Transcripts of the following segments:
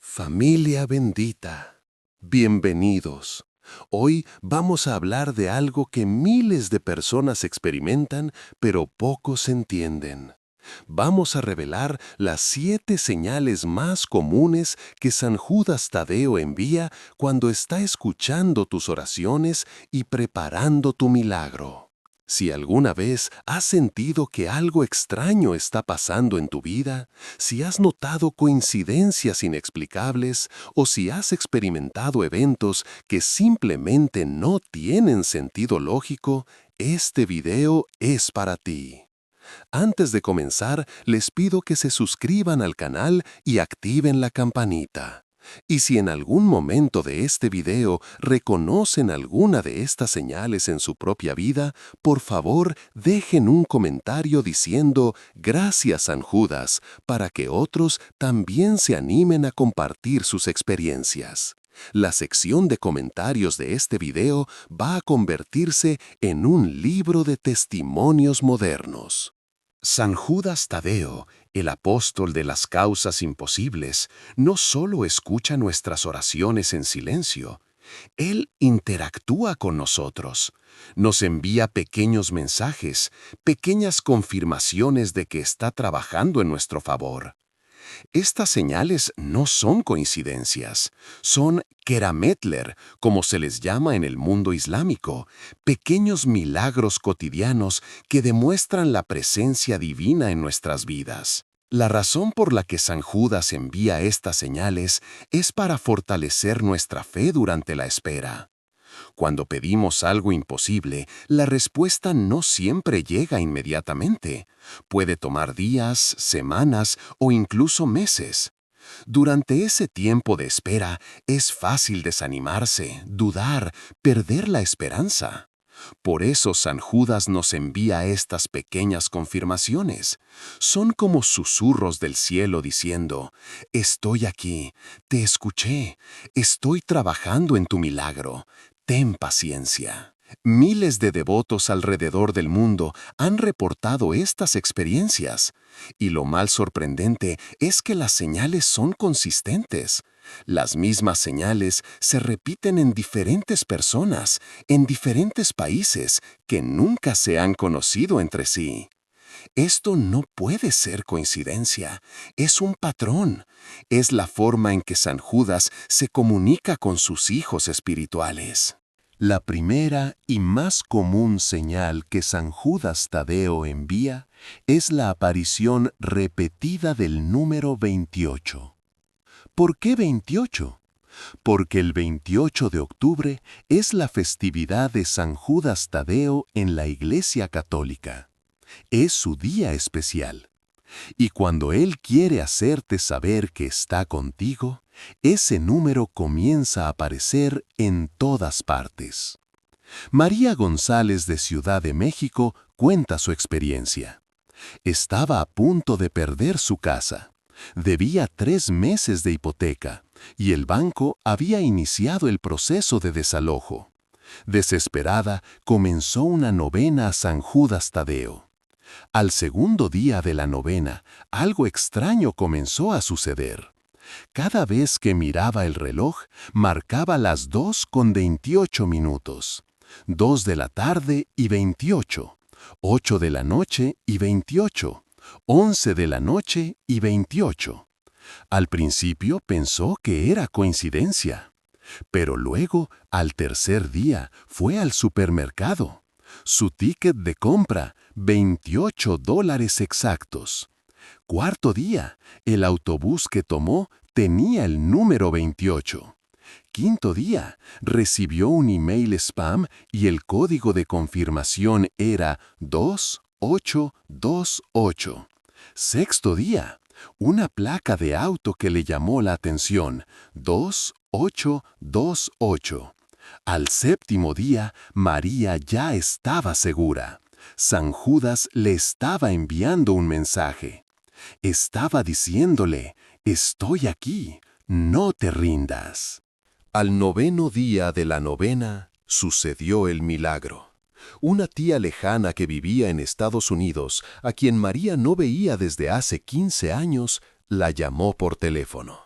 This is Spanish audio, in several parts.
Familia bendita, bienvenidos. Hoy vamos a hablar de algo que miles de personas experimentan, pero pocos entienden. Vamos a revelar las 7 señales más comunes que San Judas Tadeo envía cuando está escuchando tus oraciones y preparando tu milagro. Si alguna vez has sentido que algo extraño está pasando en tu vida, si has notado coincidencias inexplicables o si has experimentado eventos que simplemente no tienen sentido lógico, este video es para ti. Antes de comenzar, les pido que se suscriban al canal y activen la campanita. Y si en algún momento de este video reconocen alguna de estas señales en su propia vida, por favor dejen un comentario diciendo «Gracias, San Judas», para que otros también se animen a compartir sus experiencias. La sección de comentarios de este video va a convertirse en un libro de testimonios modernos. San Judas Tadeo, el apóstol de las causas imposibles, no solo escucha nuestras oraciones en silencio, él interactúa con nosotros, nos envía pequeños mensajes, pequeñas confirmaciones de que está trabajando en nuestro favor. Estas señales no son coincidencias, son kerametler, como se les llama en el mundo islámico, pequeños milagros cotidianos que demuestran la presencia divina en nuestras vidas. La razón por la que San Judas envía estas señales es para fortalecer nuestra fe durante la espera. Cuando pedimos algo imposible, la respuesta no siempre llega inmediatamente. Puede tomar días, semanas o incluso meses. Durante ese tiempo de espera, es fácil desanimarse, dudar, perder la esperanza. Por eso San Judas nos envía estas pequeñas confirmaciones. Son como susurros del cielo diciendo, «Estoy aquí, te escuché, estoy trabajando en tu milagro, ten paciencia». Miles de devotos alrededor del mundo han reportado estas experiencias. Y lo más sorprendente es que las señales son consistentes. Las mismas señales se repiten en diferentes personas, en diferentes países, que nunca se han conocido entre sí. Esto no puede ser coincidencia, es un patrón. Es la forma en que San Judas se comunica con sus hijos espirituales. La primera y más común señal que San Judas Tadeo envía es la aparición repetida del número 28. ¿Por qué 28? Porque el 28 de octubre es la festividad de San Judas Tadeo en la Iglesia Católica. Es su día especial. Y cuando Él quiere hacerte saber que está contigo, ese número comienza a aparecer en todas partes. María González de Ciudad de México cuenta su experiencia. Estaba a punto de perder su casa. Debía 3 meses de hipoteca y el banco había iniciado el proceso de desalojo. Desesperada, comenzó una novena a San Judas Tadeo. Al segundo día de la novena, algo extraño comenzó a suceder. Cada vez que miraba el reloj, marcaba las 2:28, 2 de la tarde y 28, 8 de la noche y 28, 11 de la noche y 28. Al principio pensó que era coincidencia, pero luego, al tercer día, fue al supermercado. Su ticket de compra, $28 exactos. Cuarto día, el autobús que tomó tenía el número 28. Quinto día, recibió un email spam y el código de confirmación era 2828. Sexto día, una placa de auto que le llamó la atención, 2828. Al séptimo día, María ya estaba segura. San Judas le estaba enviando un mensaje. Estaba diciéndole, «Estoy aquí, no te rindas». Al noveno día de la novena, sucedió el milagro. Una tía lejana que vivía en Estados Unidos, a quien María no veía desde hace 15 años, la llamó por teléfono.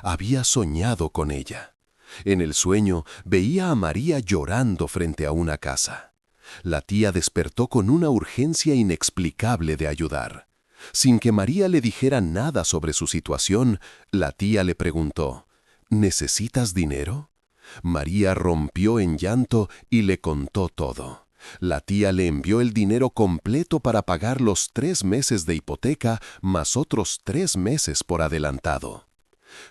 Había soñado con ella. En el sueño veía a María llorando frente a una casa. La tía despertó con una urgencia inexplicable de ayudar. Sin que María le dijera nada sobre su situación, la tía le preguntó, ¿necesitas dinero? María rompió en llanto y le contó todo. La tía le envió el dinero completo para pagar los 3 meses de hipoteca más otros 3 meses por adelantado.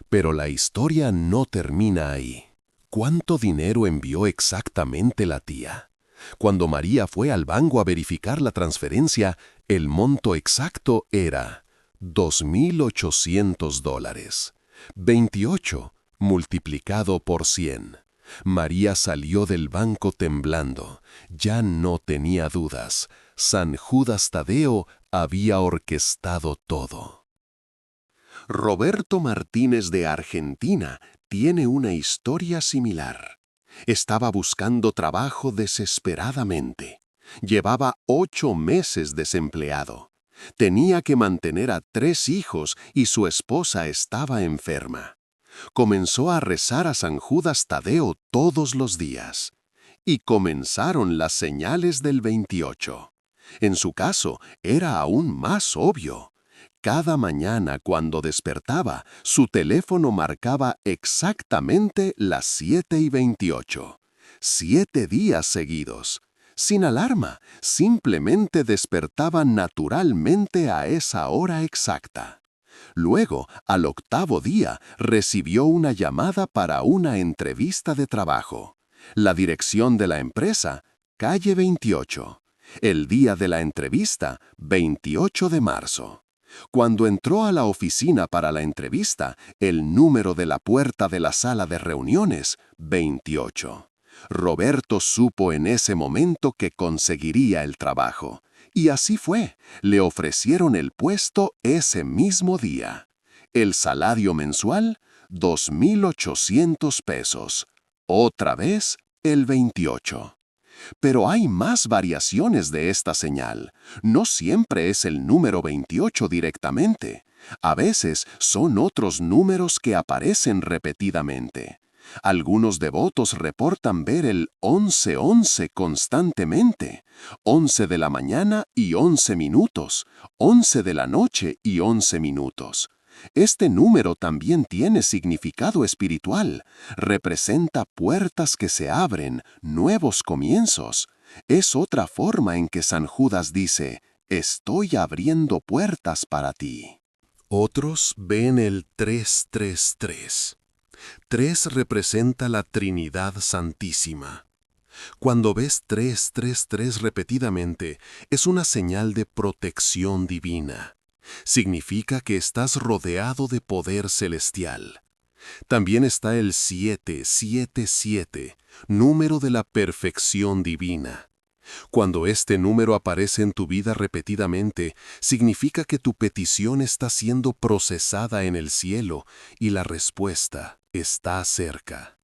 Pero la historia no termina ahí. ¿Cuánto dinero envió exactamente la tía? Cuando María fue al banco a verificar la transferencia, el monto exacto era $2,800. 28 multiplicado por 100. María salió del banco temblando. Ya no tenía dudas. San Judas Tadeo había orquestado todo. Roberto Martínez de Argentina tiene una historia similar. Estaba buscando trabajo desesperadamente. Llevaba 8 meses desempleado. Tenía que mantener a 3 hijos y su esposa estaba enferma. Comenzó a rezar a San Judas Tadeo todos los días. Y comenzaron las señales del 28. En su caso, era aún más obvio. Cada mañana cuando despertaba, su teléfono marcaba exactamente las 7:28. 7 días seguidos. Sin alarma, simplemente despertaba naturalmente a esa hora exacta. Luego, al 8.º día, recibió una llamada para una entrevista de trabajo. La dirección de la empresa, calle 28. El día de la entrevista, 28 de marzo. Cuando entró a la oficina para la entrevista, el número de la puerta de la sala de reuniones, 28. Roberto supo en ese momento que conseguiría el trabajo. Y así fue. Le ofrecieron el puesto ese mismo día. El salario mensual, $2,800. Otra vez, el 28. Pero hay más variaciones de esta señal. No siempre es el número 28 directamente. A veces son otros números que aparecen repetidamente. Algunos devotos reportan ver el 11:11 constantemente. 11 de la mañana y 11 minutos. 11 de la noche y 11 minutos. Este número también tiene significado espiritual. Representa puertas que se abren, nuevos comienzos. Es otra forma en que San Judas dice, estoy abriendo puertas para ti. Otros ven el 333. 3 representa la Trinidad Santísima. Cuando ves 333 repetidamente, es una señal de protección divina. Significa que estás rodeado de poder celestial. También está el 777, número de la perfección divina. Cuando este número aparece en tu vida repetidamente, significa que tu petición está siendo procesada en el cielo y la respuesta está cerca.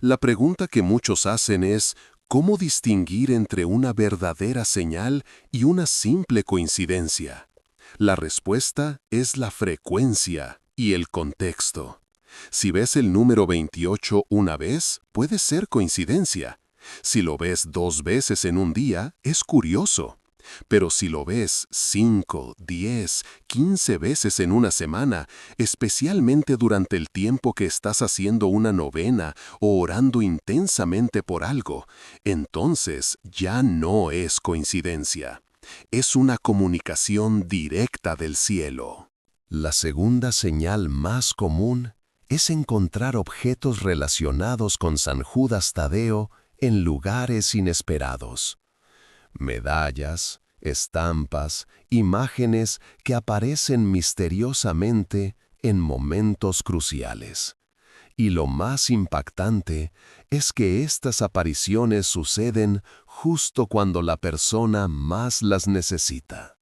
La pregunta que muchos hacen es, ¿cómo distinguir entre una verdadera señal y una simple coincidencia? La respuesta es la frecuencia y el contexto. Si ves el número 28 una vez, puede ser coincidencia. Si lo ves 2 veces en un día, es curioso. Pero si lo ves 5, 10, 15 veces en una semana, especialmente durante el tiempo que estás haciendo una novena o orando intensamente por algo, entonces ya no es coincidencia. Es una comunicación directa del cielo. La segunda señal más común es encontrar objetos relacionados con San Judas Tadeo en lugares inesperados. Medallas, estampas, imágenes que aparecen misteriosamente en momentos cruciales. Y lo más impactante es que estas apariciones suceden justo cuando la persona más las necesita.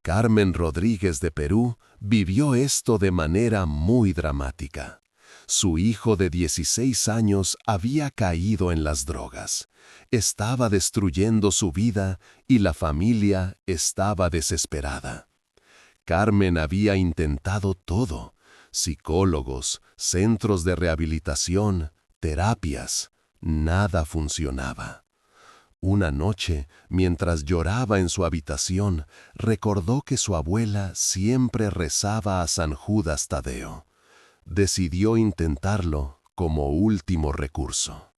Carmen Rodríguez de Perú vivió esto de manera muy dramática. Su hijo de 16 años había caído en las drogas. Estaba destruyendo su vida y la familia estaba desesperada. Carmen había intentado todo. psicólogos, centros de rehabilitación, terapias. Nada funcionaba. Una noche, mientras lloraba en su habitación, recordó que su abuela siempre rezaba a San Judas Tadeo. Decidió intentarlo como último recurso.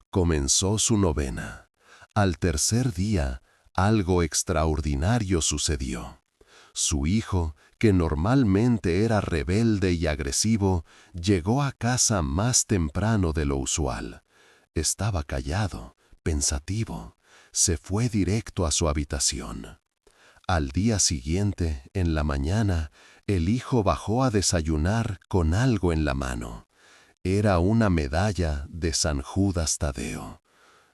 Comenzó su novena. Al tercer día, algo extraordinario sucedió. Su hijo, que normalmente era rebelde y agresivo, llegó a casa más temprano de lo usual. Estaba callado, pensativo. Se fue directo a su habitación. Al día siguiente, en la mañana, el hijo bajó a desayunar con algo en la mano. Era una medalla de San Judas Tadeo.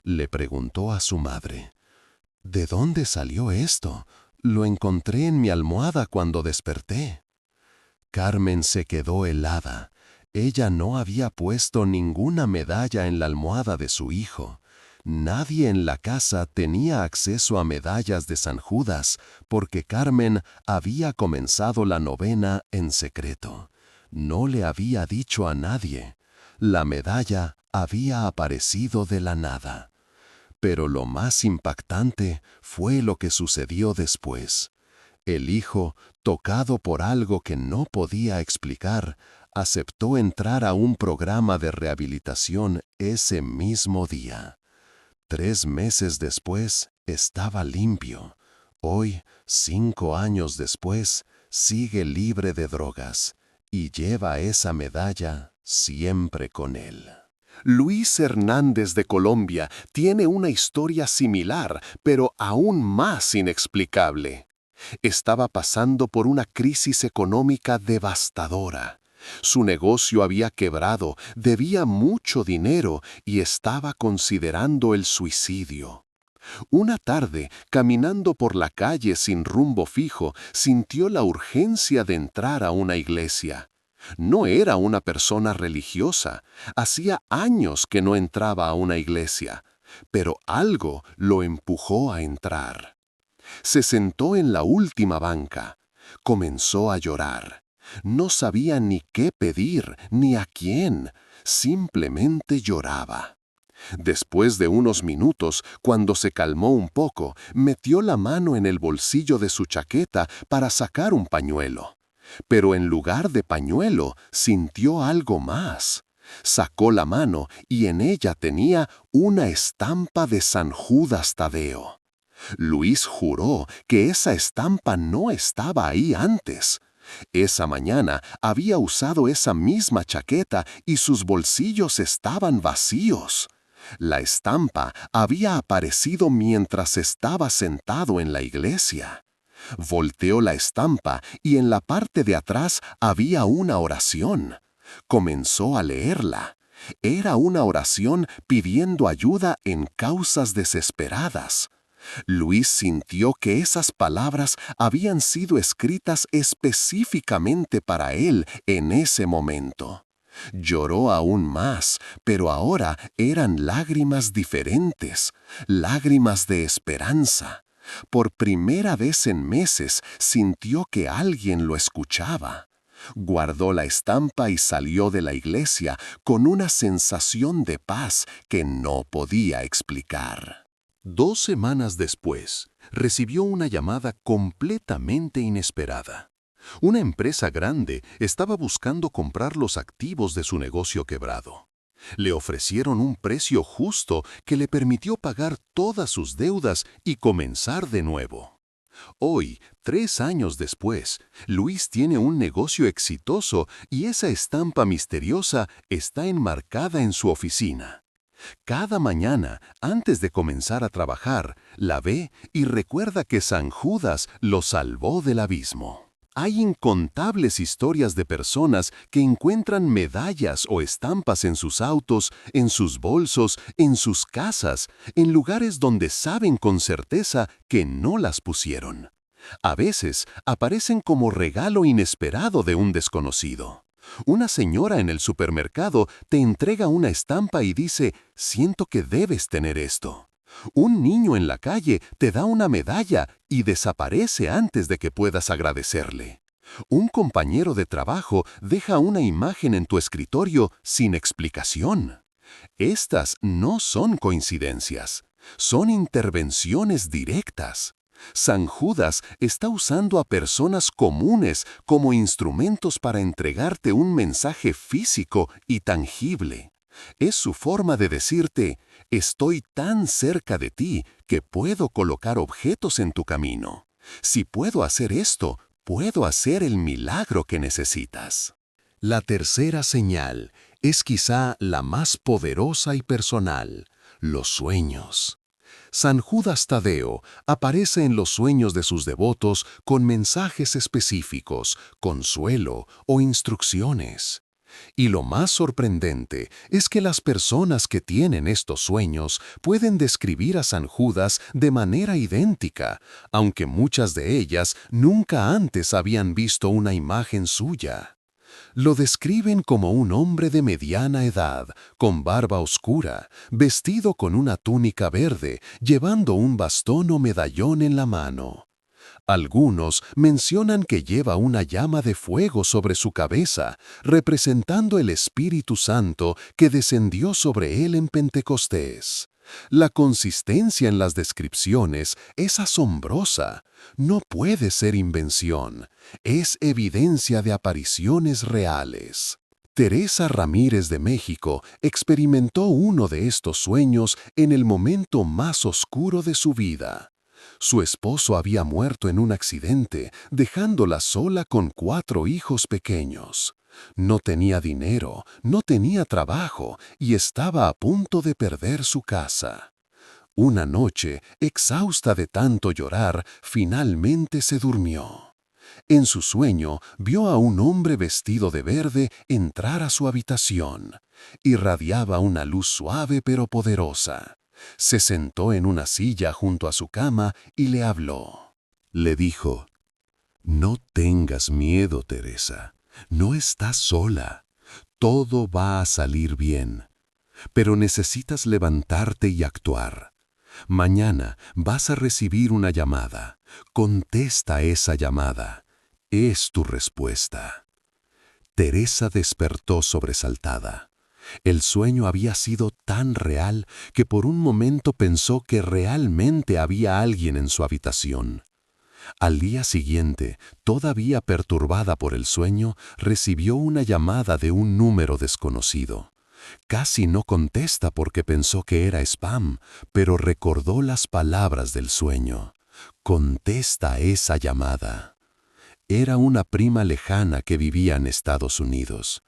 Le preguntó a su madre: «¿De dónde salió esto? Lo encontré en mi almohada cuando desperté». Carmen se quedó helada. Ella no había puesto ninguna medalla en la almohada de su hijo. Nadie en la casa tenía acceso a medallas de San Judas porque Carmen había comenzado la novena en secreto. No le había dicho a nadie. La medalla había aparecido de la nada. Pero lo más impactante fue lo que sucedió después. El hijo, tocado por algo que no podía explicar, aceptó entrar a un programa de rehabilitación ese mismo día. 3 meses después, estaba limpio. Hoy, 5 años después, sigue libre de drogas y lleva esa medalla siempre con él. Luis Hernández de Colombia tiene una historia similar, pero aún más inexplicable. Estaba pasando por una crisis económica devastadora. Su negocio había quebrado, debía mucho dinero y estaba considerando el suicidio. Una tarde, caminando por la calle sin rumbo fijo, sintió la urgencia de entrar a una iglesia. No era una persona religiosa. Hacía años que no entraba a una iglesia, pero algo lo empujó a entrar. Se sentó en la última banca. Comenzó a llorar. No sabía ni qué pedir, ni a quién. Simplemente lloraba. Después de unos minutos, cuando se calmó un poco, metió la mano en el bolsillo de su chaqueta para sacar un pañuelo. Pero en lugar de pañuelo, sintió algo más. Sacó la mano y en ella tenía una estampa de San Judas Tadeo. Luis juró que esa estampa no estaba ahí antes. Esa mañana había usado esa misma chaqueta y sus bolsillos estaban vacíos. La estampa había aparecido mientras estaba sentado en la iglesia. Volteó la estampa y en la parte de atrás había una oración. Comenzó a leerla. Era una oración pidiendo ayuda en causas desesperadas. Luis sintió que esas palabras habían sido escritas específicamente para él en ese momento. Lloró aún más, pero ahora eran lágrimas diferentes, lágrimas de esperanza. Por primera vez en meses sintió que alguien lo escuchaba. Guardó la estampa y salió de la iglesia con una sensación de paz que no podía explicar. 2 semanas después, recibió una llamada completamente inesperada. Una empresa grande estaba buscando comprar los activos de su negocio quebrado. Le ofrecieron un precio justo que le permitió pagar todas sus deudas y comenzar de nuevo. Hoy, 3 años después, Luis tiene un negocio exitoso y esa estampa misteriosa está enmarcada en su oficina. Cada mañana, antes de comenzar a trabajar, la ve y recuerda que San Judas lo salvó del abismo. Hay incontables historias de personas que encuentran medallas o estampas en sus autos, en sus bolsos, en sus casas, en lugares donde saben con certeza que no las pusieron. A veces aparecen como regalo inesperado de un desconocido. Una señora en el supermercado te entrega una estampa y dice: «Siento que debes tener esto». Un niño en la calle te da una medalla y desaparece antes de que puedas agradecerle. Un compañero de trabajo deja una imagen en tu escritorio sin explicación. Estas no son coincidencias, son intervenciones directas. San Judas está usando a personas comunes como instrumentos para entregarte un mensaje físico y tangible. Es su forma de decirte, estoy tan cerca de ti que puedo colocar objetos en tu camino. Si puedo hacer esto, puedo hacer el milagro que necesitas. La tercera señal es quizá la más poderosa y personal, los sueños. San Judas Tadeo aparece en los sueños de sus devotos con mensajes específicos, consuelo o instrucciones. Y lo más sorprendente es que las personas que tienen estos sueños pueden describir a San Judas de manera idéntica, aunque muchas de ellas nunca antes habían visto una imagen suya. Lo describen como un hombre de mediana edad, con barba oscura, vestido con una túnica verde, llevando un bastón o medallón en la mano. Algunos mencionan que lleva una llama de fuego sobre su cabeza, representando el Espíritu Santo que descendió sobre él en Pentecostés. La consistencia en las descripciones es asombrosa. No puede ser invención. Es evidencia de apariciones reales. Teresa Ramírez de México experimentó uno de estos sueños en el momento más oscuro de su vida. Su esposo había muerto en un accidente, dejándola sola con 4 hijos pequeños. No tenía dinero, no tenía trabajo y estaba a punto de perder su casa. Una noche, exhausta de tanto llorar, finalmente se durmió. En su sueño vio a un hombre vestido de verde entrar a su habitación. Irradiaba una luz suave pero poderosa. Se sentó en una silla junto a su cama y le habló. Le dijo, «No tengas miedo, Teresa. No estás sola. Todo va a salir bien. Pero necesitas levantarte y actuar. Mañana vas a recibir una llamada. Contesta esa llamada. Es tu respuesta». Teresa despertó sobresaltada. El sueño había sido tan real que por un momento pensó que realmente había alguien en su habitación. Al día siguiente, todavía perturbada por el sueño, recibió una llamada de un número desconocido. Casi no contesta porque pensó que era spam, pero recordó las palabras del sueño. Contesta esa llamada. Era una prima lejana que vivía en Estados Unidos.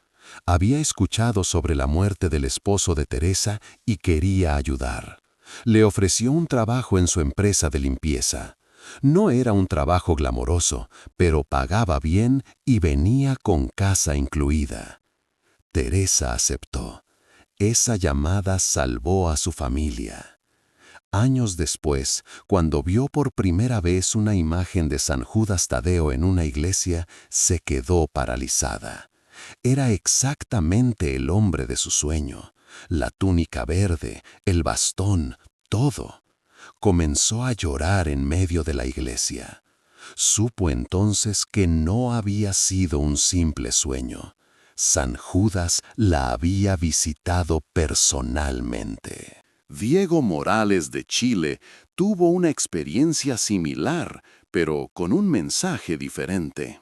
Había escuchado sobre la muerte del esposo de Teresa y quería ayudar. Le ofreció un trabajo en su empresa de limpieza. No era un trabajo glamoroso, pero pagaba bien y venía con casa incluida. Teresa aceptó. Esa llamada salvó a su familia. Años después, cuando vio por primera vez una imagen de San Judas Tadeo en una iglesia, se quedó paralizada. Era exactamente el hombre de su sueño. La túnica verde, el bastón, todo. Comenzó a llorar en medio de la iglesia. Supo entonces que no había sido un simple sueño. San Judas la había visitado personalmente. Diego Morales de Chile tuvo una experiencia similar, pero con un mensaje diferente.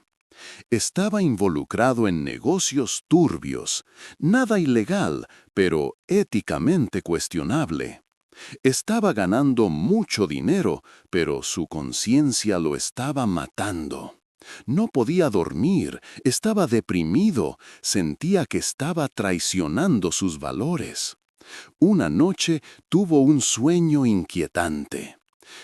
Estaba involucrado en negocios turbios, nada ilegal, pero éticamente cuestionable. Estaba ganando mucho dinero, pero su conciencia lo estaba matando. No podía dormir, estaba deprimido, sentía que estaba traicionando sus valores. Una noche tuvo un sueño inquietante.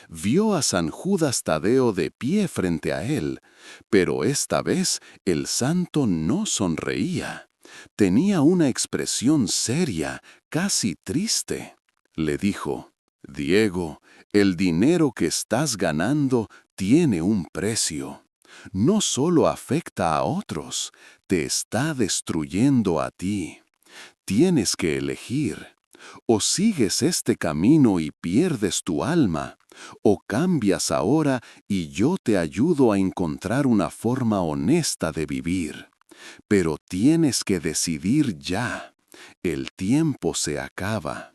Vio a San Judas Tadeo de pie frente a él, pero esta vez el santo no sonreía. Tenía una expresión seria, casi triste. Le dijo, «Diego, el dinero que estás ganando tiene un precio. No solo afecta a otros, te está destruyendo a ti. Tienes que elegir. O sigues este camino y pierdes tu alma, o cambias ahora y yo te ayudo a encontrar una forma honesta de vivir. Pero tienes que decidir ya. El tiempo se acaba.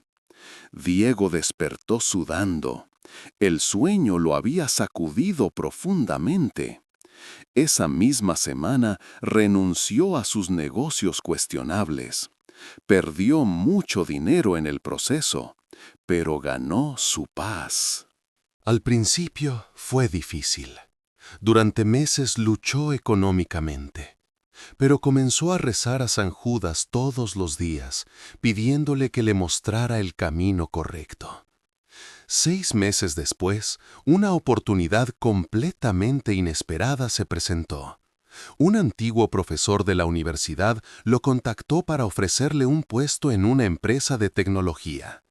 Diego despertó sudando. El sueño lo había sacudido profundamente. Esa misma semana renunció a sus negocios cuestionables. Perdió mucho dinero en el proceso, pero ganó su paz. Al principio fue difícil. Durante meses luchó económicamente, pero comenzó a rezar a San Judas todos los días, pidiéndole que le mostrara el camino correcto. 6 meses después, una oportunidad completamente inesperada se presentó. Un antiguo profesor de la universidad lo contactó para ofrecerle un puesto en una empresa de tecnología.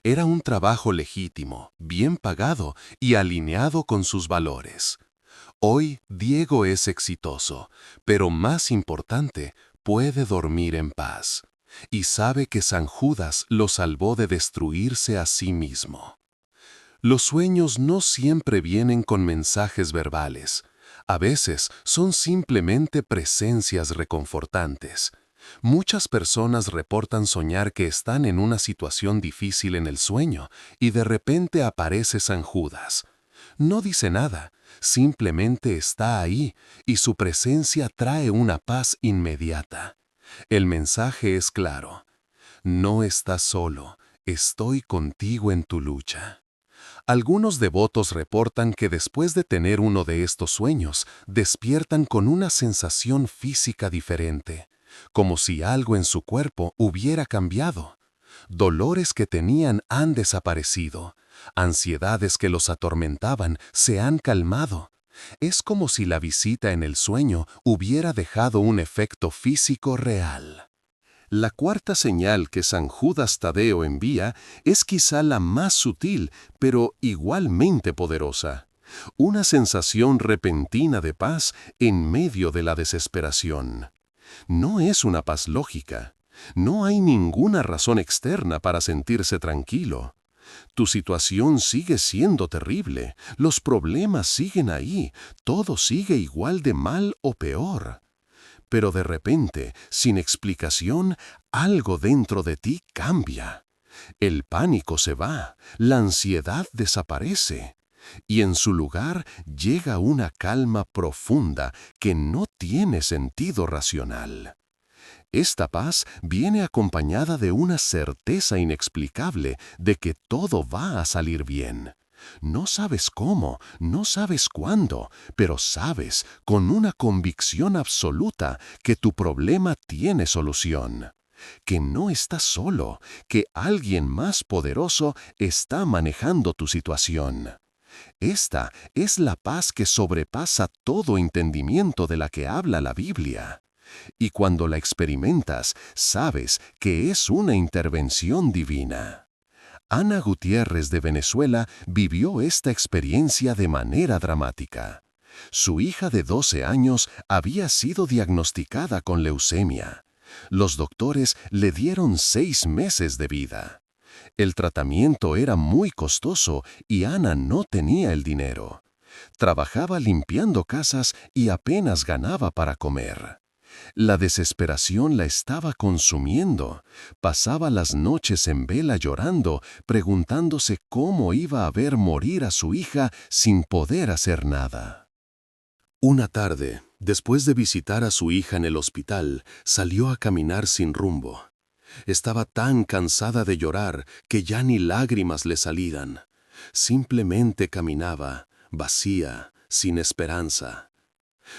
Era un trabajo legítimo, bien pagado y alineado con sus valores. Hoy Diego es exitoso, pero más importante, puede dormir en paz. Y sabe que San Judas lo salvó de destruirse a sí mismo. Los sueños no siempre vienen con mensajes verbales. A veces son simplemente presencias reconfortantes. Muchas personas reportan soñar que están en una situación difícil en el sueño y de repente aparece San Judas. No dice nada, simplemente está ahí y su presencia trae una paz inmediata. El mensaje es claro: no estás solo, estoy contigo en tu lucha. Algunos devotos reportan que después de tener uno de estos sueños, despiertan con una sensación física diferente, como si algo en su cuerpo hubiera cambiado. Dolores que tenían han desaparecido, ansiedades que los atormentaban se han calmado. Es como si la visita en el sueño hubiera dejado un efecto físico real. La cuarta señal que San Judas Tadeo envía es quizá la más sutil, pero igualmente poderosa. Una sensación repentina de paz en medio de la desesperación. No es una paz lógica. No hay ninguna razón externa para sentirse tranquilo. Tu situación sigue siendo terrible, los problemas siguen ahí, todo sigue igual de mal o peor. Pero de repente, sin explicación, algo dentro de ti cambia. El pánico se va, la ansiedad desaparece, y en su lugar llega una calma profunda que no tiene sentido racional. Esta paz viene acompañada de una certeza inexplicable de que todo va a salir bien. No sabes cómo, no sabes cuándo, pero sabes con una convicción absoluta que tu problema tiene solución, que no estás solo, que alguien más poderoso está manejando tu situación. Esta es la paz que sobrepasa todo entendimiento de la que habla la Biblia. Y cuando la experimentas, sabes que es una intervención divina. Ana Gutiérrez de Venezuela vivió esta experiencia de manera dramática. Su hija de 12 años había sido diagnosticada con leucemia. Los doctores le dieron 6 meses de vida. El tratamiento era muy costoso y Ana no tenía el dinero. Trabajaba limpiando casas y apenas ganaba para comer. La desesperación la estaba consumiendo. Pasaba las noches en vela llorando, preguntándose cómo iba a ver morir a su hija sin poder hacer nada. Una tarde, después de visitar a su hija en el hospital, salió a caminar sin rumbo. Estaba tan cansada de llorar que ya ni lágrimas le salían. Simplemente caminaba, vacía, sin esperanza.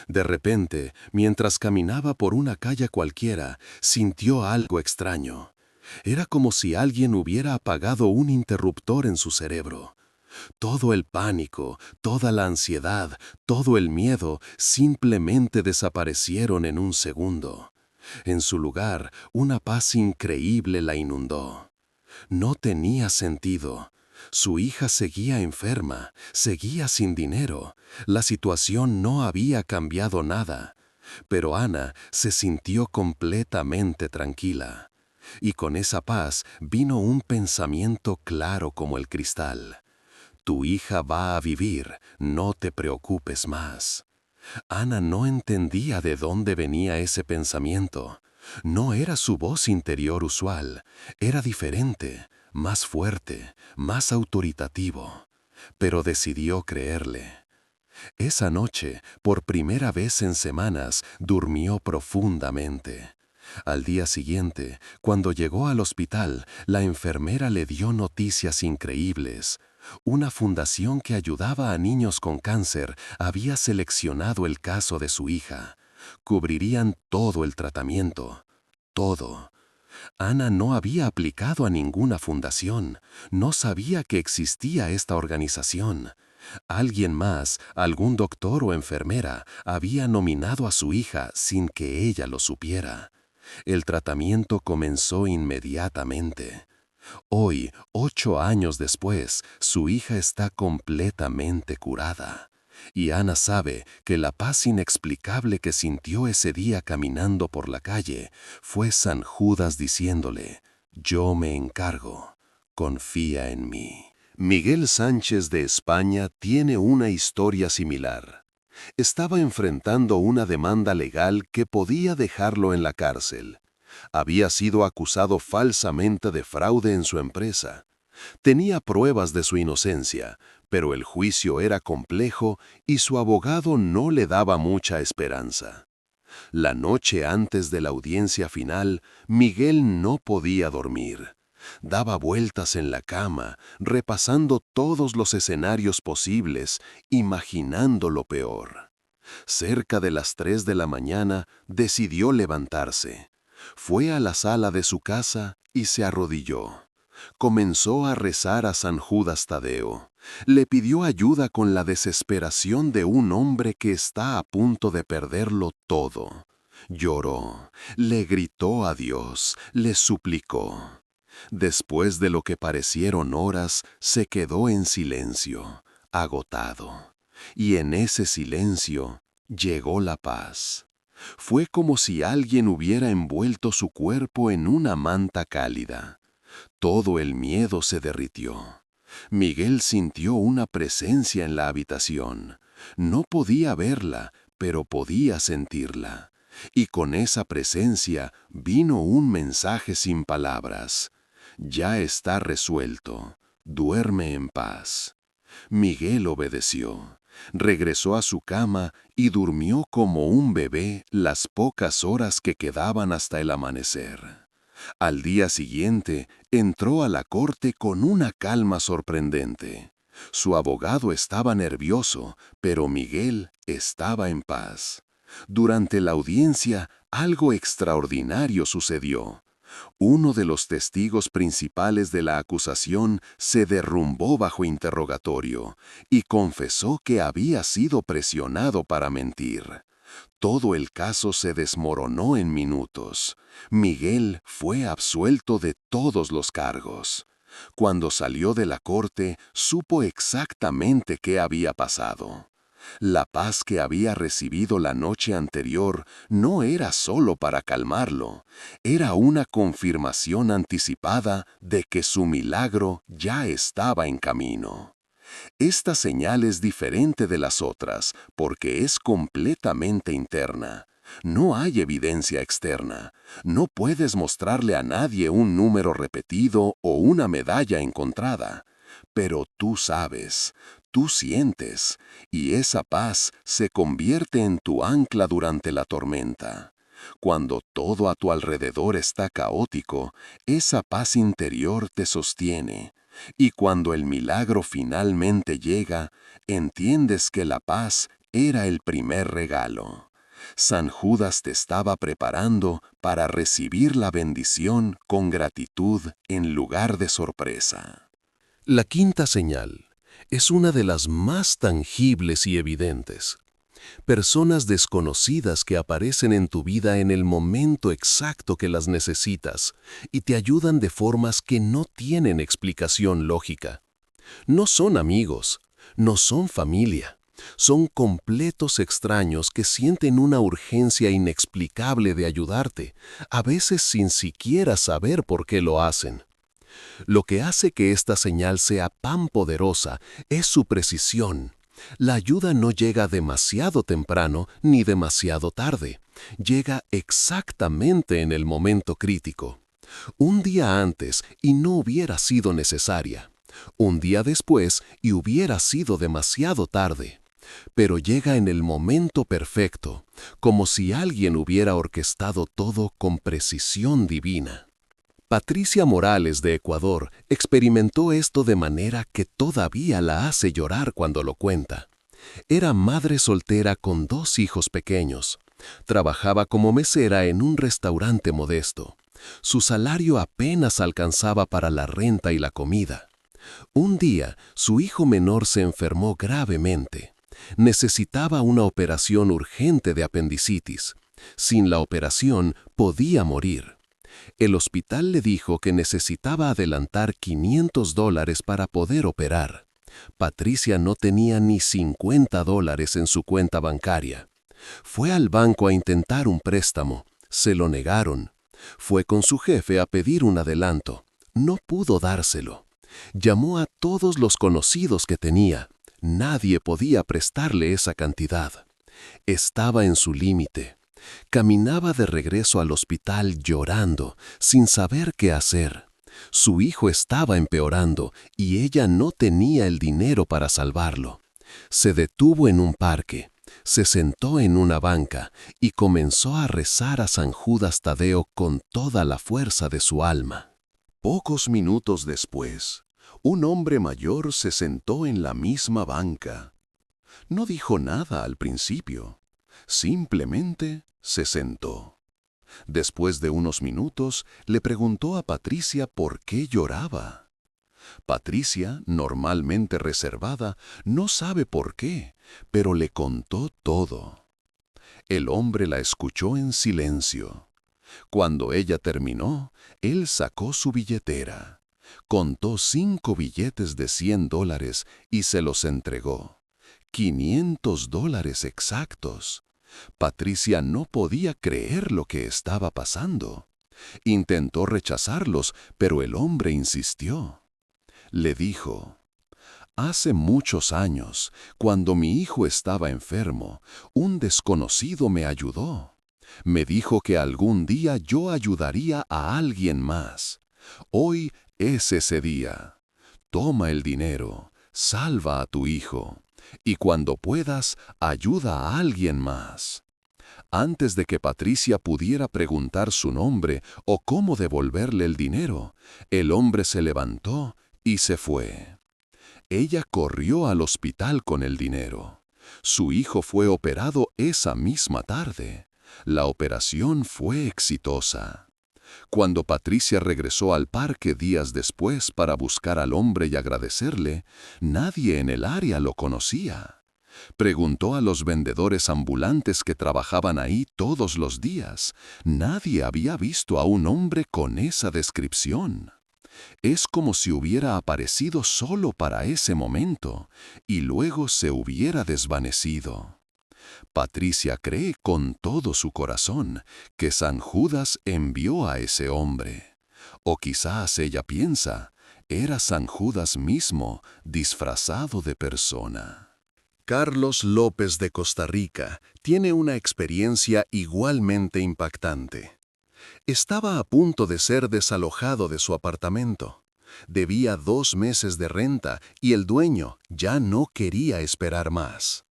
De repente, mientras caminaba por una calle cualquiera, sintió algo extraño. Era como si alguien hubiera apagado un interruptor en su cerebro. Todo el pánico, toda la ansiedad, todo el miedo simplemente desaparecieron en un segundo. En su lugar, una paz increíble la inundó. No tenía sentido. Su hija seguía enferma, seguía sin dinero. La situación no había cambiado nada. Pero Ana se sintió completamente tranquila. Y con esa paz vino un pensamiento claro como el cristal. Tu hija va a vivir, no te preocupes más. Ana no entendía de dónde venía ese pensamiento. No era su voz interior usual, era diferente, más fuerte, más autoritativo. Pero decidió creerle. Esa noche, por primera vez en semanas, durmió profundamente. Al día siguiente, cuando llegó al hospital, la enfermera le dio noticias increíbles. Una fundación que ayudaba a niños con cáncer había seleccionado el caso de su hija. Cubrirían todo el tratamiento. Todo. Ana no había aplicado a ninguna fundación. No sabía que existía esta organización. Alguien más, algún doctor o enfermera, había nominado a su hija sin que ella lo supiera. El tratamiento comenzó inmediatamente. Hoy, 8 años después, su hija está completamente curada. Y Ana sabe que la paz inexplicable que sintió ese día caminando por la calle fue San Judas diciéndole: «Yo me encargo, confía en mí». Miguel Sánchez de España tiene una historia similar. Estaba enfrentando una demanda legal que podía dejarlo en la cárcel. Había sido acusado falsamente de fraude en su empresa. Tenía pruebas de su inocencia, pero el juicio era complejo y su abogado no le daba mucha esperanza. La noche antes de la audiencia final, Miguel no podía dormir. Daba vueltas en la cama, repasando todos los escenarios posibles, imaginando lo peor. Cerca de las 3 de la mañana, decidió levantarse. Fue a la sala de su casa y se arrodilló. Comenzó a rezar a San Judas Tadeo. Le pidió ayuda con la desesperación de un hombre que está a punto de perderlo todo. Lloró, le gritó a Dios, le suplicó. Después de lo que parecieron horas, se quedó en silencio, agotado. Y en ese silencio llegó la paz. Fue como si alguien hubiera envuelto su cuerpo en una manta cálida. Todo el miedo se derritió. Miguel sintió una presencia en la habitación. No podía verla, pero podía sentirla. Y con esa presencia vino un mensaje sin palabras. Ya está resuelto. Duerme en paz. Miguel obedeció. Regresó a su cama y durmió como un bebé las pocas horas que quedaban hasta el amanecer. Al día siguiente, entró a la corte con una calma sorprendente. Su abogado estaba nervioso, pero Miguel estaba en paz. Durante la audiencia, algo extraordinario sucedió. Uno de los testigos principales de la acusación se derrumbó bajo interrogatorio y confesó que había sido presionado para mentir. Todo el caso se desmoronó en minutos. Miguel fue absuelto de todos los cargos. Cuando salió de la corte, supo exactamente qué había pasado. La paz que había recibido la noche anterior no era solo para calmarlo, era una confirmación anticipada de que su milagro ya estaba en camino. Esta señal es diferente de las otras porque es completamente interna. No hay evidencia externa. No puedes mostrarle a nadie un número repetido o una medalla encontrada. Pero tú sabes, tú sientes, y esa paz se convierte en tu ancla durante la tormenta. Cuando todo a tu alrededor está caótico, esa paz interior te sostiene. Y cuando el milagro finalmente llega, entiendes que la paz era el primer regalo. San Judas te estaba preparando para recibir la bendición con gratitud en lugar de sorpresa. La quinta señal es una de las más tangibles y evidentes. Personas desconocidas que aparecen en tu vida en el momento exacto que las necesitas y te ayudan de formas que no tienen explicación lógica. No son amigos, no son familia, Son completos extraños que sienten una urgencia inexplicable de ayudarte, a veces sin siquiera saber por qué lo hacen. Lo que hace que esta señal sea tan poderosa es su precisión. La ayuda no llega demasiado temprano ni demasiado tarde. Llega exactamente en el momento crítico. Un día antes y no hubiera sido necesaria. Un día después y hubiera sido demasiado tarde. Pero llega en el momento perfecto, como si alguien hubiera orquestado todo con precisión divina. Patricia Morales de Ecuador experimentó esto de manera que todavía la hace llorar cuando lo cuenta. Era madre soltera con 2 hijos pequeños. Trabajaba como mesera en un restaurante modesto. Su salario apenas alcanzaba para la renta y la comida. Un día, su hijo menor se enfermó gravemente. Necesitaba una operación urgente de apendicitis. Sin la operación, podía morir. El hospital le dijo que necesitaba adelantar $500 para poder operar. Patricia no tenía ni $50 en su cuenta bancaria. Fue al banco a intentar un préstamo. Se lo negaron. Fue con su jefe a pedir un adelanto. No pudo dárselo. Llamó a todos los conocidos que tenía. Nadie podía prestarle esa cantidad. Estaba en su límite. Caminaba de regreso al hospital llorando, sin saber qué hacer. Su hijo estaba empeorando y ella no tenía el dinero para salvarlo. Se detuvo en un parque, se sentó en una banca y comenzó a rezar a San Judas Tadeo con toda la fuerza de su alma. Pocos minutos después, un hombre mayor se sentó en la misma banca. No dijo nada al principio, simplemente se sentó. Después de unos minutos, le preguntó a Patricia por qué lloraba. Patricia, normalmente reservada, no sabe por qué, pero le contó todo. El hombre la escuchó en silencio. Cuando ella terminó, él sacó su billetera. Contó 5 billetes de $100 y se los entregó. $500 exactos. Patricia no podía creer lo que estaba pasando. Intentó rechazarlos, pero el hombre insistió. Le dijo: «Hace muchos años, cuando mi hijo estaba enfermo, un desconocido me ayudó. Me dijo que algún día yo ayudaría a alguien más. Hoy es ese día. Toma el dinero, salva a tu hijo, y cuando puedas, ayuda a alguien más». Antes de que Patricia pudiera preguntar su nombre o cómo devolverle el dinero, el hombre se levantó y se fue. Ella corrió al hospital con el dinero. Su hijo fue operado esa misma tarde. La operación fue exitosa. Cuando Patricia regresó al parque días después para buscar al hombre y agradecerle, nadie en el área lo conocía. Preguntó a los vendedores ambulantes que trabajaban ahí todos los días. Nadie había visto a un hombre con esa descripción. Es como si hubiera aparecido solo para ese momento y luego se hubiera desvanecido. Patricia cree con todo su corazón que San Judas envió a ese hombre. O quizás ella piensa, era San Judas mismo disfrazado de persona. Carlos López de Costa Rica tiene una experiencia igualmente impactante. Estaba a punto de ser desalojado de su apartamento. Debía 2 meses de renta y el dueño ya no quería esperar más.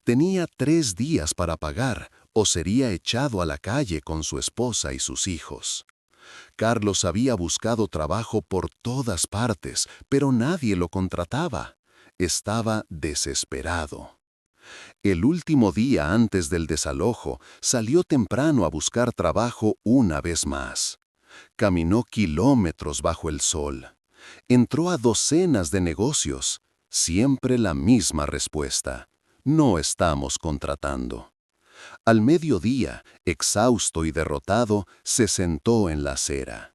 Tenía 3 días para pagar o sería echado a la calle con su esposa y sus hijos. Carlos había buscado trabajo por todas partes, pero nadie lo contrataba. Estaba desesperado. El último día antes del desalojo, salió temprano a buscar trabajo una vez más. Caminó kilómetros bajo el sol. Entró a docenas de negocios. Siempre la misma respuesta: no estamos contratando. Al mediodía, exhausto y derrotado, se sentó en la acera.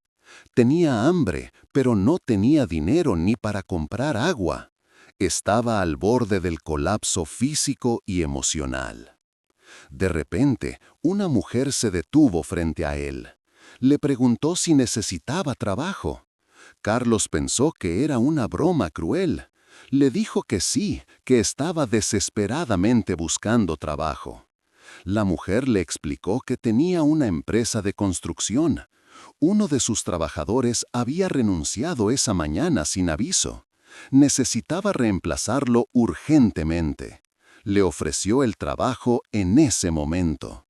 Tenía hambre, pero no tenía dinero ni para comprar agua. estaba al borde del colapso físico y emocional. De repente, una mujer se detuvo frente a él. Le preguntó si necesitaba trabajo. Carlos pensó que era una broma cruel. Le dijo que sí, que estaba desesperadamente buscando trabajo. La mujer le explicó que tenía una empresa de construcción. Uno de sus trabajadores había renunciado esa mañana sin aviso. Necesitaba reemplazarlo urgentemente. Le ofreció el trabajo en ese momento.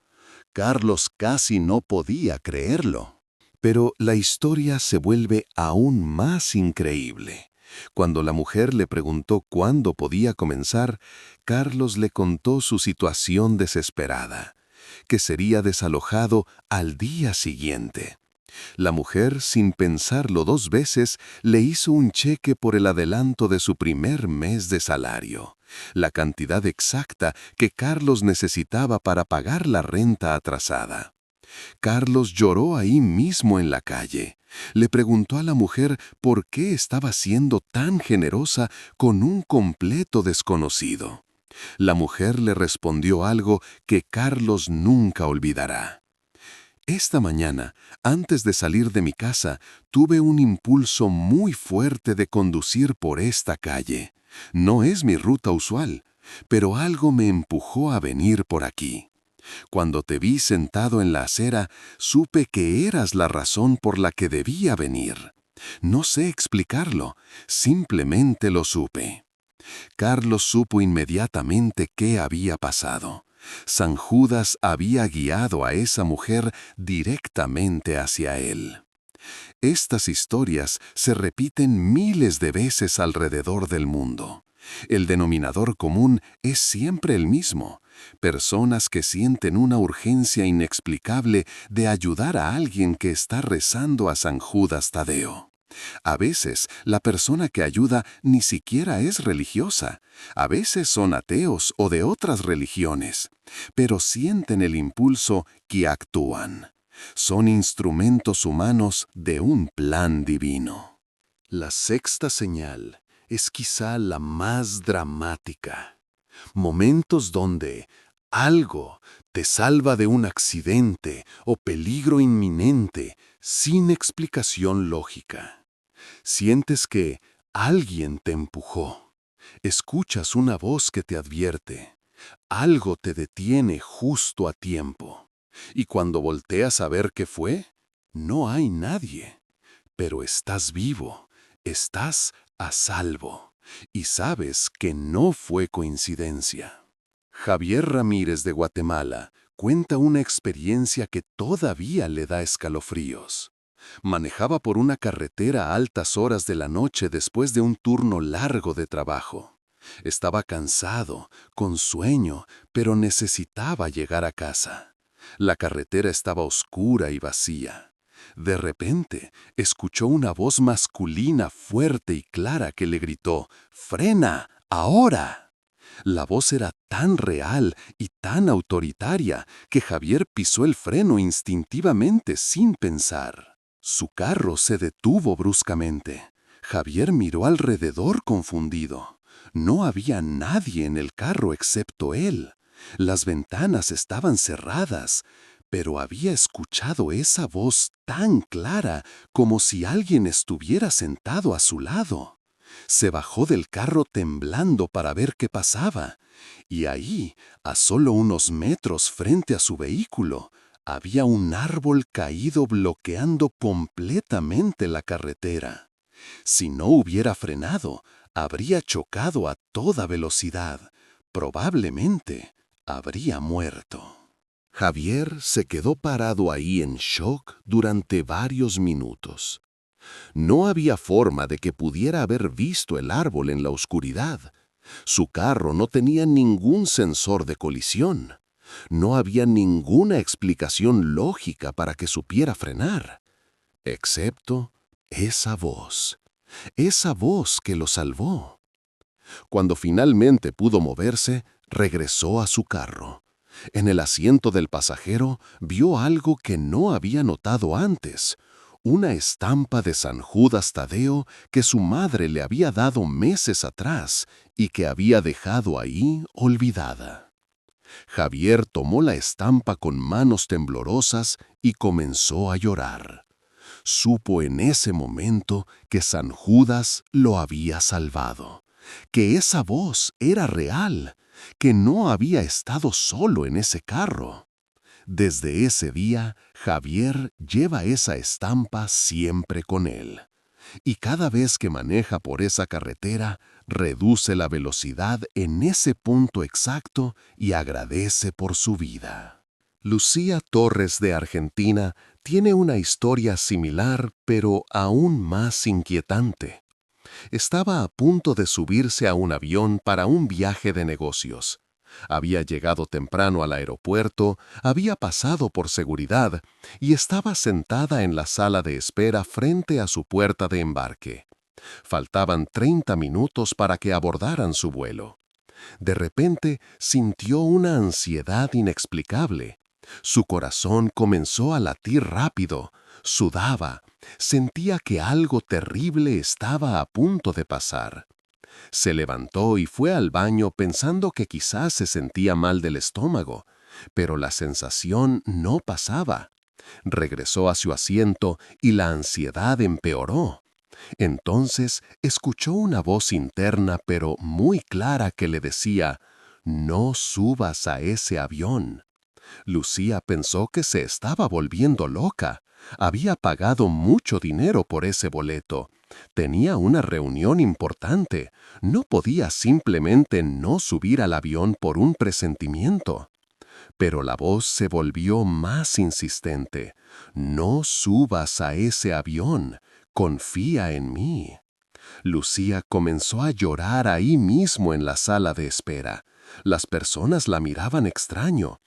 Carlos casi no podía creerlo. Pero la historia se vuelve aún más increíble. Cuando la mujer le preguntó cuándo podía comenzar, Carlos le contó su situación desesperada, que sería desalojado al día siguiente. La mujer, sin pensarlo 2 veces, le hizo un cheque por el adelanto de su primer mes de salario, la cantidad exacta que Carlos necesitaba para pagar la renta atrasada. Carlos lloró ahí mismo en la calle. Le preguntó a la mujer por qué estaba siendo tan generosa con un completo desconocido. La mujer le respondió algo que Carlos nunca olvidará. Esta mañana, antes de salir de mi casa, tuve un impulso muy fuerte de conducir por esta calle. No es mi ruta usual, pero algo me empujó a venir por aquí. Cuando te vi sentado en la acera, supe que eras la razón por la que debía venir. No sé explicarlo, simplemente lo supe. Carlos supo inmediatamente qué había pasado. San Judas había guiado a esa mujer directamente hacia él. Estas historias se repiten miles de veces alrededor del mundo. El denominador común es siempre el mismo: personas que sienten una urgencia inexplicable de ayudar a alguien que está rezando a San Judas Tadeo. A veces, la persona que ayuda ni siquiera es religiosa. A veces son ateos o de otras religiones, pero sienten el impulso y actúan. Son instrumentos humanos de un plan divino. La sexta señal es quizá la más dramática. Momentos donde algo te salva de un accidente o peligro inminente sin explicación lógica. Sientes que alguien te empujó. Escuchas una voz que te advierte. Algo te detiene justo a tiempo. Y cuando volteas a ver qué fue, no hay nadie. Pero estás vivo, estás a salvo. Y sabes que no fue coincidencia. Javier Ramírez de Guatemala cuenta una experiencia que todavía le da escalofríos. Manejaba por una carretera a altas horas de la noche después de un turno largo de trabajo. Estaba cansado, con sueño, pero necesitaba llegar a casa. La carretera estaba oscura y vacía. De repente, escuchó una voz masculina fuerte y clara que le gritó: «¡Frena! ¡Ahora!». La voz era tan real y tan autoritaria que Javier pisó el freno instintivamente sin pensar. Su carro se detuvo bruscamente. Javier miró alrededor confundido. No había nadie en el carro excepto él. Las ventanas estaban cerradas, pero había escuchado esa voz tan clara como si alguien estuviera sentado a su lado. Se bajó del carro temblando para ver qué pasaba, y ahí, a solo unos metros frente a su vehículo, había un árbol caído bloqueando completamente la carretera. Si no hubiera frenado, habría chocado a toda velocidad. Probablemente habría muerto. Javier se quedó parado ahí en shock durante varios minutos. No había forma de que pudiera haber visto el árbol en la oscuridad. Su carro no tenía ningún sensor de colisión. No había ninguna explicación lógica para que supiera frenar, excepto esa voz que lo salvó. Cuando finalmente pudo moverse, regresó a su carro. En el asiento del pasajero vio algo que no había notado antes: una estampa de San Judas Tadeo que su madre le había dado meses atrás y que había dejado ahí olvidada. Javier tomó la estampa con manos temblorosas y comenzó a llorar. Supo en ese momento que San Judas lo había salvado, que esa voz era real, que no había estado solo en ese carro. Desde ese día, Javier lleva esa estampa siempre con él. Y cada vez que maneja por esa carretera, reduce la velocidad en ese punto exacto y agradece por su vida. Lucía Torres de Argentina tiene una historia similar, pero aún más inquietante. Estaba a punto de subirse a un avión para un viaje de negocios. Había llegado temprano al aeropuerto, había pasado por seguridad y estaba sentada en la sala de espera frente a su puerta de embarque. Faltaban 30 minutos para que abordaran su vuelo. De repente sintió una ansiedad inexplicable. Su corazón comenzó a latir rápido, sudaba, sentía que algo terrible estaba a punto de pasar. Se levantó y fue al baño pensando que quizás se sentía mal del estómago, pero la sensación no pasaba. Regresó a su asiento y la ansiedad empeoró. Entonces escuchó una voz interna pero muy clara que le decía: «No subas a ese avión». Lucía pensó que se estaba volviendo loca. Había pagado mucho dinero por ese boleto. Tenía una reunión importante. No podía simplemente no subir al avión por un presentimiento. Pero la voz se volvió más insistente. «No subas a ese avión. Confía en mí». Lucía comenzó a llorar ahí mismo en la sala de espera. Las personas la miraban extraño.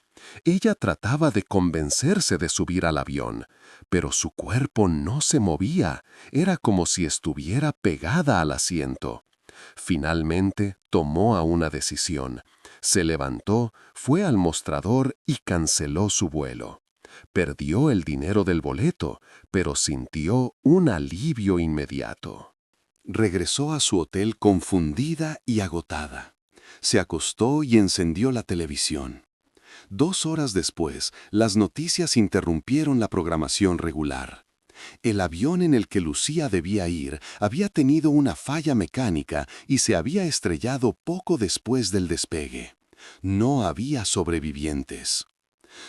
Ella trataba de convencerse de subir al avión, pero su cuerpo no se movía, era como si estuviera pegada al asiento. Finalmente tomó una decisión. Se levantó, fue al mostrador y canceló su vuelo. Perdió el dinero del boleto, pero sintió un alivio inmediato. Regresó a su hotel confundida y agotada. Se acostó y encendió la televisión. 2 horas después, las noticias interrumpieron la programación regular. El avión en el que Lucía debía ir había tenido una falla mecánica y se había estrellado poco después del despegue. No había sobrevivientes.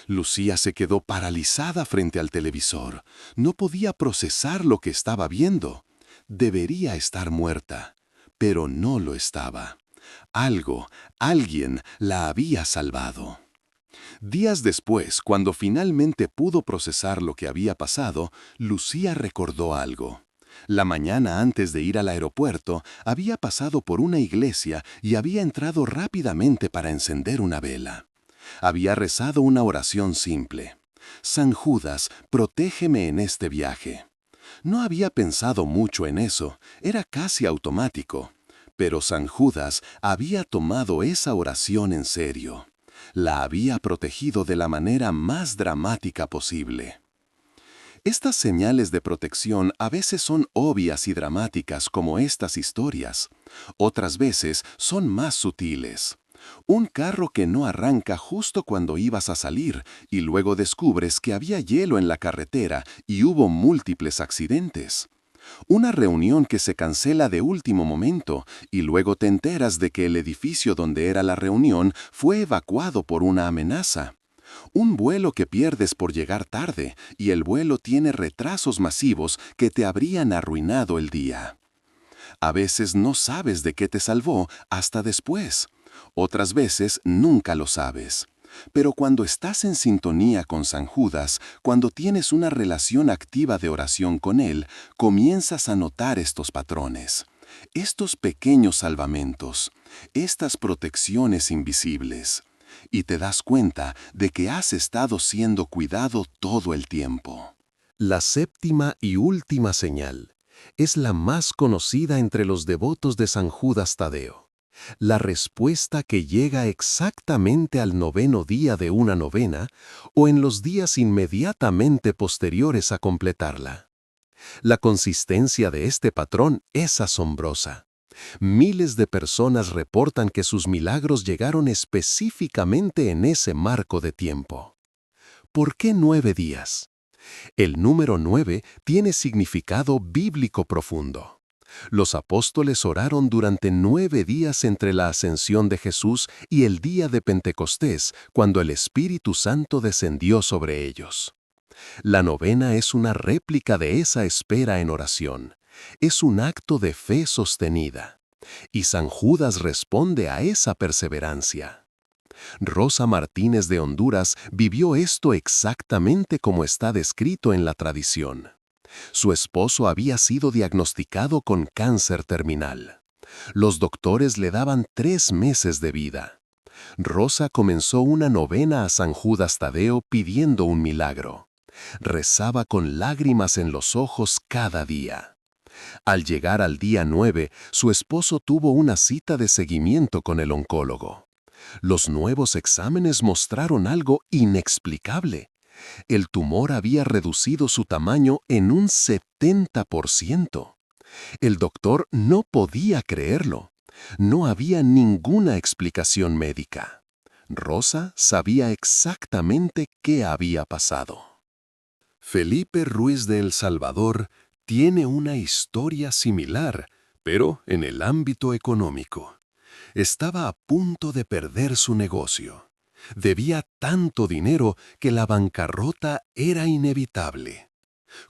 Lucía se quedó paralizada frente al televisor. No podía procesar lo que estaba viendo. Debería estar muerta, pero no lo estaba. Alguien la había salvado. Días después, cuando finalmente pudo procesar lo que había pasado, Lucía recordó algo. La mañana antes de ir al aeropuerto, había pasado por una iglesia y había entrado rápidamente para encender una vela. Había rezado una oración simple: «San Judas, protégeme en este viaje». No había pensado mucho en eso, era casi automático. Pero San Judas había tomado esa oración en serio. La había protegido de la manera más dramática posible. Estas señales de protección a veces son obvias y dramáticas como estas historias. Otras veces son más sutiles. Un carro que no arranca justo cuando ibas a salir y luego descubres que había hielo en la carretera y hubo múltiples accidentes. Una reunión que se cancela de último momento y luego te enteras de que el edificio donde era la reunión fue evacuado por una amenaza. Un vuelo que pierdes por llegar tarde y el vuelo tiene retrasos masivos que te habrían arruinado el día. A veces no sabes de qué te salvó hasta después. Otras veces nunca lo sabes. Pero cuando estás en sintonía con San Judas, cuando tienes una relación activa de oración con él, comienzas a notar estos patrones, estos pequeños salvamentos, estas protecciones invisibles, y te das cuenta de que has estado siendo cuidado todo el tiempo. La séptima y última señal es la más conocida entre los devotos de San Judas Tadeo. La respuesta que llega exactamente al 9º día de una novena o en los días inmediatamente posteriores a completarla. La consistencia de este patrón es asombrosa. Miles de personas reportan que sus milagros llegaron específicamente en ese marco de tiempo. ¿Por qué 9 días? El número 9 tiene significado bíblico profundo. Los apóstoles oraron durante 9 días entre la ascensión de Jesús y el día de Pentecostés, cuando el Espíritu Santo descendió sobre ellos. La novena es una réplica de esa espera en oración. Es un acto de fe sostenida. Y San Judas responde a esa perseverancia. Rosa Martínez de Honduras vivió esto exactamente como está descrito en la tradición. Su esposo había sido diagnosticado con cáncer terminal. Los doctores le daban 3 meses de vida. Rosa comenzó una novena a San Judas Tadeo pidiendo un milagro. Rezaba con lágrimas en los ojos cada día. Al llegar al día 9, su esposo tuvo una cita de seguimiento con el oncólogo. Los nuevos exámenes mostraron algo inexplicable. El tumor había reducido su tamaño en un 70%. El doctor no podía creerlo. No había ninguna explicación médica. Rosa sabía exactamente qué había pasado. Felipe Ruiz de El Salvador tiene una historia similar, pero en el ámbito económico. Estaba a punto de perder su negocio. Debía tanto dinero que la bancarrota era inevitable.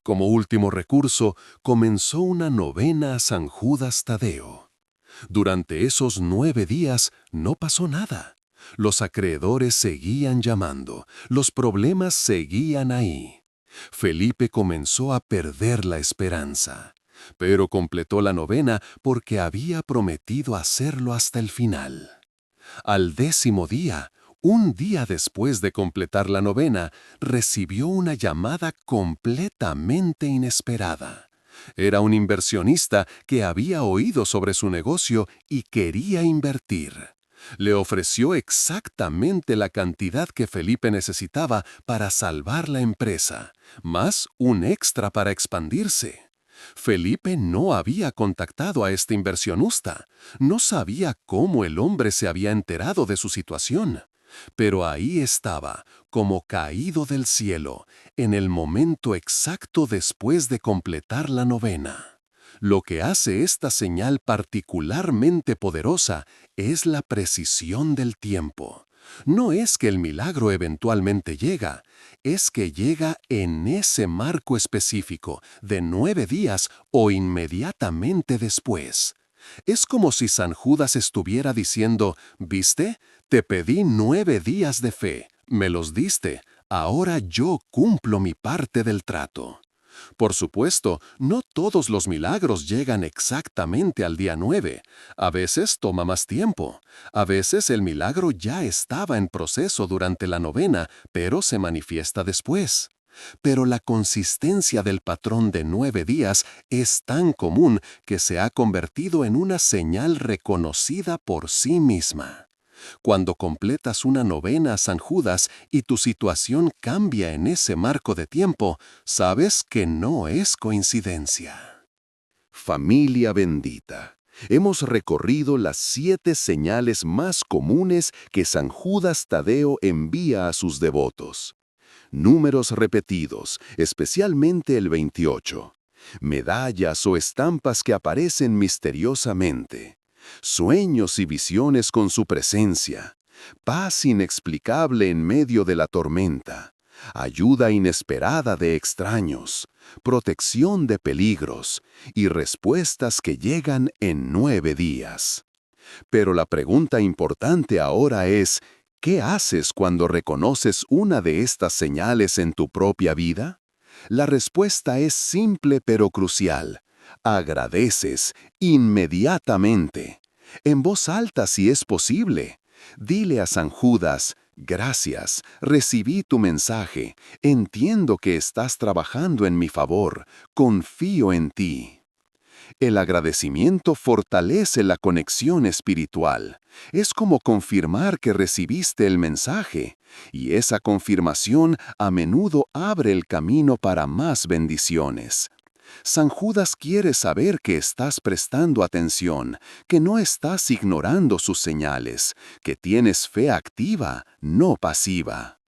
Como último recurso, comenzó una novena a San Judas Tadeo. Durante esos 9 días no pasó nada. Los acreedores seguían llamando, los problemas seguían ahí. Felipe comenzó a perder la esperanza, pero completó la novena porque había prometido hacerlo hasta el final. Al 10º día, un día después de completar la novena, recibió una llamada completamente inesperada. Era un inversionista que había oído sobre su negocio y quería invertir. Le ofreció exactamente la cantidad que Felipe necesitaba para salvar la empresa, más un extra para expandirse. Felipe no había contactado a este inversionista, no sabía cómo el hombre se había enterado de su situación. Pero ahí estaba, como caído del cielo, en el momento exacto después de completar la novena. Lo que hace esta señal particularmente poderosa es la precisión del tiempo. No es que el milagro eventualmente llega, es que llega en ese marco específico de 9 días o inmediatamente después. Es como si San Judas estuviera diciendo, ¿viste? Te pedí 9 días de fe, me los diste, ahora yo cumplo mi parte del trato. Por supuesto, no todos los milagros llegan exactamente al día 9. A veces toma más tiempo. A veces el milagro ya estaba en proceso durante la novena, pero se manifiesta después. Pero la consistencia del patrón de 9 días es tan común que se ha convertido en una señal reconocida por sí misma. Cuando completas una novena a San Judas y tu situación cambia en ese marco de tiempo, sabes que no es coincidencia. Familia bendita, hemos recorrido las 7 señales más comunes que San Judas Tadeo envía a sus devotos. Números repetidos, especialmente el 28. Medallas o estampas que aparecen misteriosamente. Sueños y visiones con su presencia, paz inexplicable en medio de la tormenta, ayuda inesperada de extraños, protección de peligros y respuestas que llegan en 9 días. Pero la pregunta importante ahora es, ¿qué haces cuando reconoces una de estas señales en tu propia vida? La respuesta es simple pero crucial. Agradeces inmediatamente. En voz alta si es posible. Dile a San Judas, gracias, recibí tu mensaje, entiendo que estás trabajando en mi favor, confío en ti. El agradecimiento fortalece la conexión espiritual. Es como confirmar que recibiste el mensaje, y esa confirmación a menudo abre el camino para más bendiciones. San Judas quiere saber que estás prestando atención, que no estás ignorando sus señales, que tienes fe activa, no pasiva.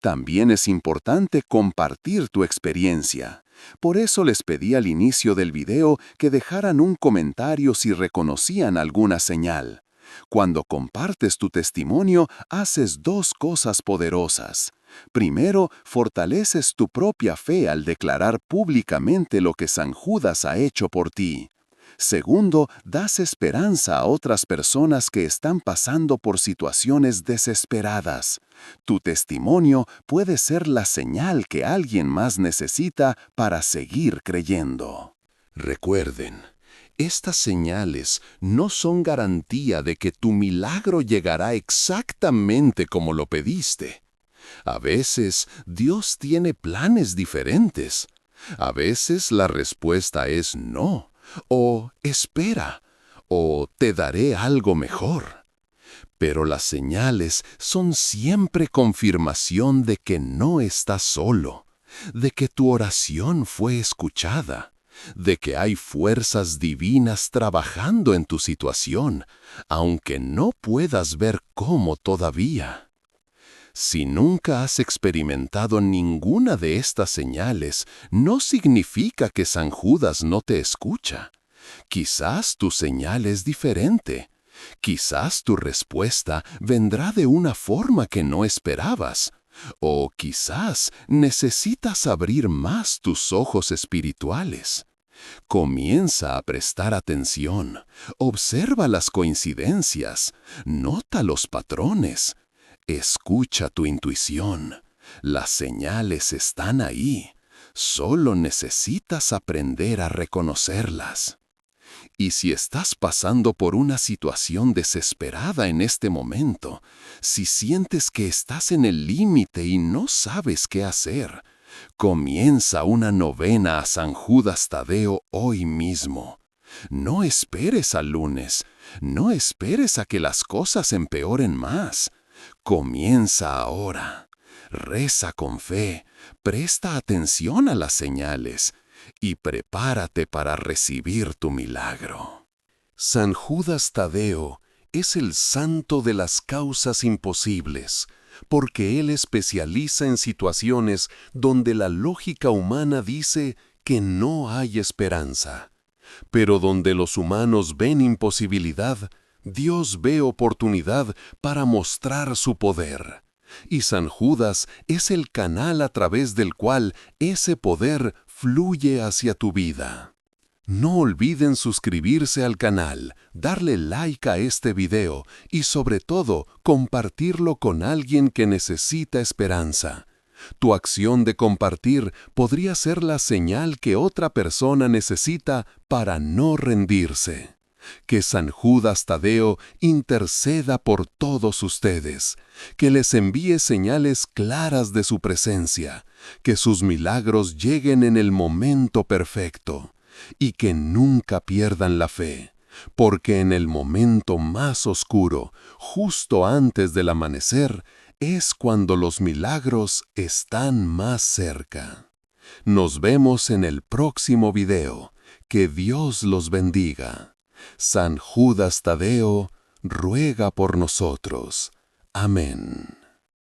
También es importante compartir tu experiencia. Por eso les pedí al inicio del video que dejaran un comentario si reconocían alguna señal. Cuando compartes tu testimonio, haces dos cosas poderosas. Primero, fortaleces tu propia fe al declarar públicamente lo que San Judas ha hecho por ti. Segundo, das esperanza a otras personas que están pasando por situaciones desesperadas. Tu testimonio puede ser la señal que alguien más necesita para seguir creyendo. Recuerden, estas señales no son garantía de que tu milagro llegará exactamente como lo pediste. A veces Dios tiene planes diferentes. A veces la respuesta es no, o espera, o te daré algo mejor. Pero las señales son siempre confirmación de que no estás solo, de que tu oración fue escuchada, de que hay fuerzas divinas trabajando en tu situación, aunque no puedas ver cómo todavía. Si nunca has experimentado ninguna de estas señales, no significa que San Judas no te escucha. Quizás tu señal es diferente. Quizás tu respuesta vendrá de una forma que no esperabas. O quizás necesitas abrir más tus ojos espirituales. Comienza a prestar atención. Observa las coincidencias. Nota los patrones. Escucha tu intuición. Las señales están ahí. Solo necesitas aprender a reconocerlas. Y si estás pasando por una situación desesperada en este momento, si sientes que estás en el límite y no sabes qué hacer, comienza una novena a San Judas Tadeo hoy mismo. No esperes al lunes. No esperes a que las cosas empeoren más. Comienza ahora. Reza con fe, presta atención a las señales y prepárate para recibir tu milagro. San Judas Tadeo es el santo de las causas imposibles, porque él especializa en situaciones donde la lógica humana dice que no hay esperanza. Pero donde los humanos ven imposibilidad, Dios ve oportunidad para mostrar su poder. Y San Judas es el canal a través del cual ese poder fluye hacia tu vida. No olviden suscribirse al canal, darle like a este video y sobre todo compartirlo con alguien que necesita esperanza. Tu acción de compartir podría ser la señal que otra persona necesita para no rendirse. Que San Judas Tadeo interceda por todos ustedes, que les envíe señales claras de su presencia, que sus milagros lleguen en el momento perfecto y que nunca pierdan la fe, porque en el momento más oscuro, justo antes del amanecer, es cuando los milagros están más cerca. Nos vemos en el próximo video. Que Dios los bendiga. San Judas Tadeo ruega por nosotros. Amén.